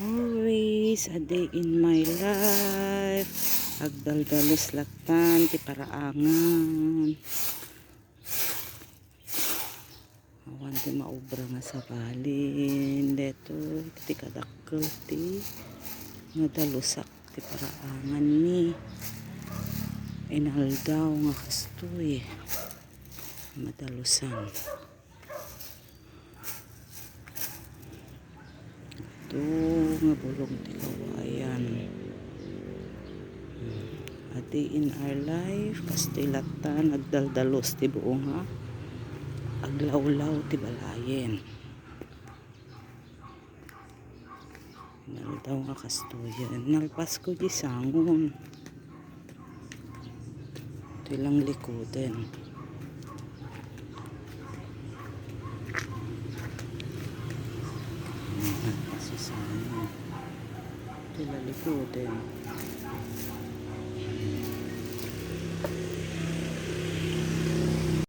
Always a day in my life. Agdaldalos latan ti paraangan. Awan ti maubra nga sa balin. Deto ti kadakkel ti nga dalusak ti paraangan ni. Inaldaw nga kastoy. Madalusan. Ito nga bulong ti kawayan. A day in our life, kastilatan, agdaldalos ti buong ha. Aglawlaw ti balayen. Naldaw nga kastoyan. Nalpas ko di sangon. Ito lang likoden. Nalpas si sangon. Ito lang likoden.